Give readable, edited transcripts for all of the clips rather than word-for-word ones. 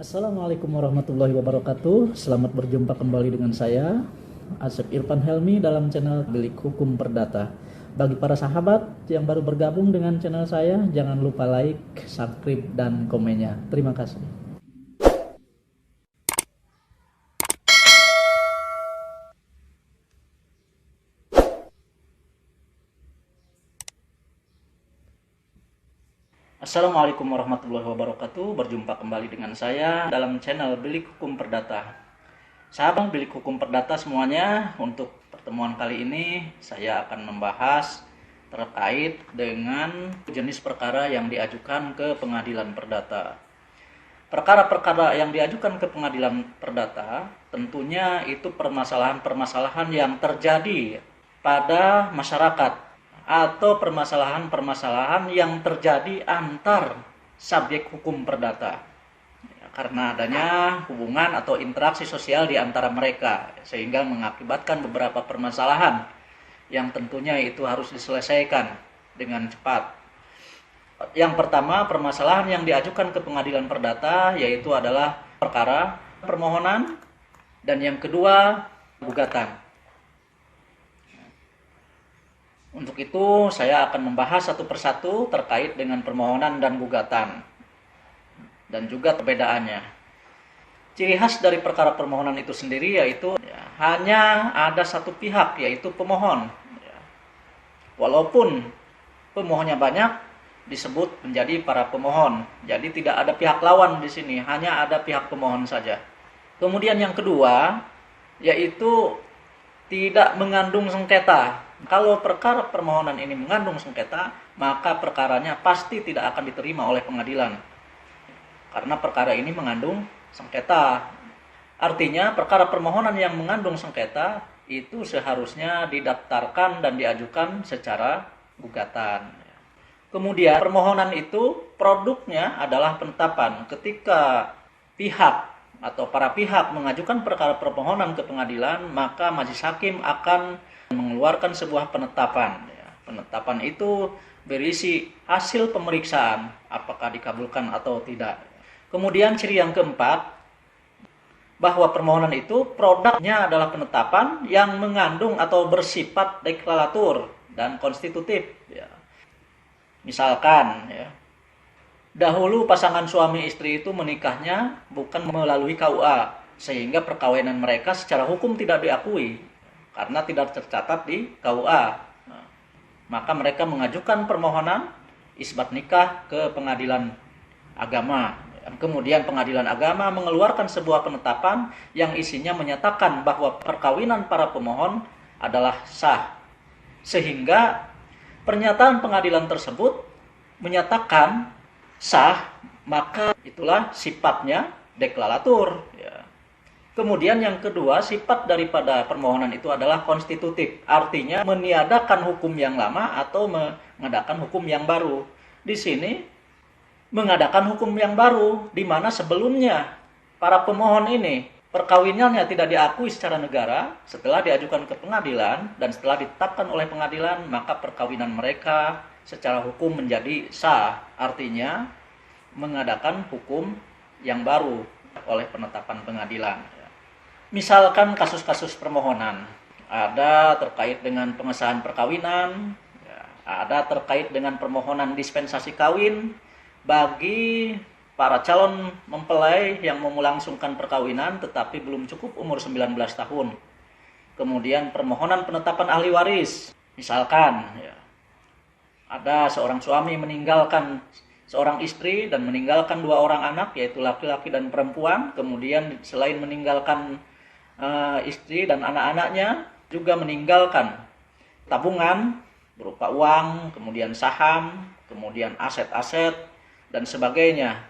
Assalamualaikum warahmatullahi wabarakatuh. Selamat berjumpa kembali dengan saya, Asep Irfan Helmi, dalam channel Bilik Hukum Perdata. Bagi para sahabat yang baru bergabung dengan channel saya, jangan lupa like, subscribe, dan komennya. Terima kasih. Assalamualaikum warahmatullahi wabarakatuh. Berjumpa kembali dengan saya dalam channel Bilik Hukum Perdata. Sahabat Bilik Hukum Perdata semuanya, untuk pertemuan kali ini saya akan membahas terkait dengan jenis perkara yang diajukan ke pengadilan perdata. Perkara-perkara yang diajukan ke pengadilan perdata tentunya itu permasalahan-permasalahan yang terjadi pada masyarakat atau permasalahan-permasalahan yang terjadi antar subjek hukum perdata, karena adanya hubungan atau interaksi sosial di antara mereka, sehingga mengakibatkan beberapa permasalahan yang tentunya itu harus diselesaikan dengan cepat. Yang pertama, permasalahan yang diajukan ke pengadilan perdata yaitu adalah perkara permohonan, dan yang kedua gugatan. Untuk itu saya akan membahas satu persatu terkait dengan permohonan dan gugatan dan juga perbedaannya. Ciri khas dari perkara permohonan itu sendiri yaitu hanya ada satu pihak, yaitu pemohon. Walaupun pemohonnya banyak, disebut menjadi para pemohon. Jadi tidak ada pihak lawan di sini, hanya ada pihak pemohon saja. Kemudian yang kedua yaitu tidak mengandung sengketa. Kalau perkara permohonan ini mengandung sengketa, maka perkaranya pasti tidak akan diterima oleh pengadilan, karena perkara ini mengandung sengketa. Artinya perkara permohonan yang mengandung sengketa itu seharusnya didaftarkan dan diajukan secara gugatan. Kemudian permohonan itu produknya adalah penetapan. Ketika pihak atau para pihak mengajukan perkara permohonan ke pengadilan, maka majelis hakim akan mengeluarkan sebuah penetapan. Penetapan itu berisi hasil pemeriksaan, apakah dikabulkan atau tidak. Kemudian ciri yang keempat, bahwa permohonan itu produknya adalah penetapan yang mengandung atau bersifat deklaratur dan konstitutif. Misalkan, dahulu pasangan suami istri itu menikahnya bukan melalui KUA, sehingga perkawinan mereka secara hukum tidak diakui karena tidak tercatat di KUA. Maka mereka mengajukan permohonan isbat nikah ke pengadilan agama. Kemudian pengadilan agama mengeluarkan sebuah penetapan yang isinya menyatakan bahwa perkawinan para pemohon adalah sah. Sehingga pernyataan pengadilan tersebut menyatakan sah, maka itulah sifatnya deklaratur. Kemudian yang kedua, sifat daripada permohonan itu adalah konstitutif. Artinya meniadakan hukum yang lama atau mengadakan hukum yang baru. Di sini mengadakan hukum yang baru, di mana sebelumnya para pemohon ini perkawinannya tidak diakui secara negara. Setelah diajukan ke pengadilan dan setelah ditetapkan oleh pengadilan, maka perkawinan mereka secara hukum menjadi sah. Artinya mengadakan hukum yang baru oleh penetapan pengadilan. Misalkan kasus-kasus permohonan, ada terkait dengan pengesahan perkawinan, ada terkait dengan permohonan dispensasi kawin bagi para calon mempelai yang mau melangsungkan perkawinan tetapi belum cukup umur 19 tahun. Kemudian permohonan penetapan ahli waris, misalkan ada seorang suami meninggalkan seorang istri dan meninggalkan dua orang anak, yaitu laki-laki dan perempuan. Kemudian selain meninggalkan istri dan anak-anaknya, juga meninggalkan tabungan berupa uang, kemudian saham, kemudian aset-aset dan sebagainya.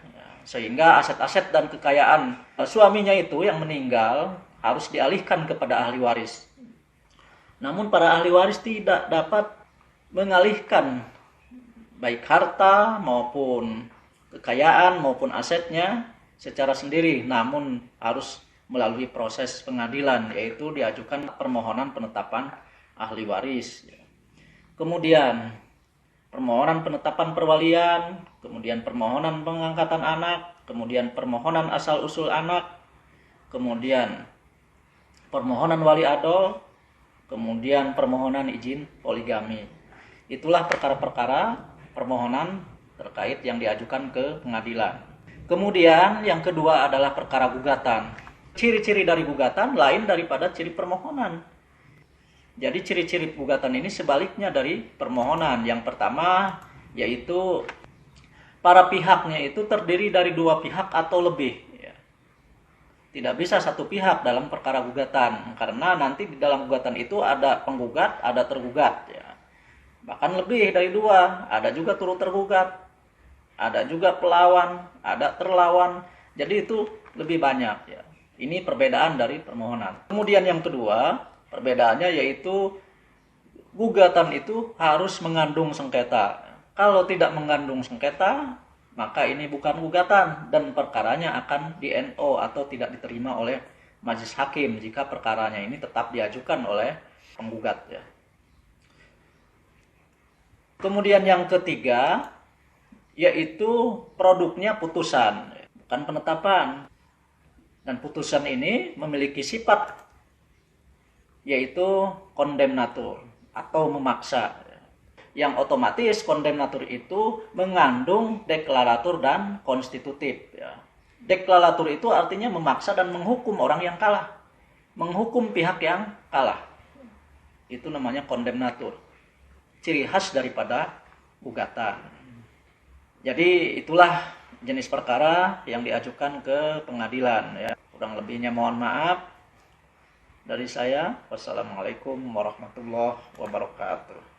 Sehingga aset-aset dan kekayaan suaminya itu yang meninggal harus dialihkan kepada ahli waris. Namun para ahli waris tidak dapat mengalihkan baik harta maupun kekayaan maupun asetnya secara sendiri, namun harus melalui proses pengadilan, yaitu diajukan permohonan penetapan ahli waris. Kemudian permohonan penetapan perwalian, kemudian permohonan pengangkatan anak, kemudian permohonan asal-usul anak, kemudian permohonan wali adol, kemudian permohonan izin poligami. Itulah perkara-perkara permohonan terkait yang diajukan ke pengadilan. Kemudian yang kedua adalah perkara gugatan. Ciri-ciri dari gugatan lain daripada ciri permohonan. Jadi ciri-ciri gugatan ini sebaliknya dari permohonan. Yang pertama yaitu para pihaknya itu terdiri dari dua pihak atau lebih. Tidak bisa satu pihak dalam perkara gugatan, karena nanti di dalam gugatan itu ada penggugat, ada tergugat. Bahkan lebih dari dua, ada juga turut tergugat, ada juga pelawan, ada terlawan. Jadi itu lebih banyak. Ini perbedaan dari permohonan. Kemudian yang kedua, perbedaannya yaitu gugatan itu harus mengandung sengketa. Kalau tidak mengandung sengketa, maka ini bukan gugatan dan perkaranya akan di-NO atau tidak diterima oleh majelis hakim jika perkaranya ini tetap diajukan oleh penggugat. Kemudian yang ketiga, yaitu produknya putusan, bukan penetapan. Dan putusan ini memiliki sifat yaitu kondemnatur atau memaksa. Yang otomatis kondemnatur itu mengandung deklaratur dan konstitutif. Deklaratur itu artinya memaksa dan menghukum orang yang kalah, menghukum pihak yang kalah. Itu namanya kondemnatur. Ciri khas daripada gugatan. Jadi itulah jenis perkara yang diajukan ke pengadilan. Kurang lebihnya mohon maaf dari saya. Wassalamualaikum warahmatullahi wabarakatuh.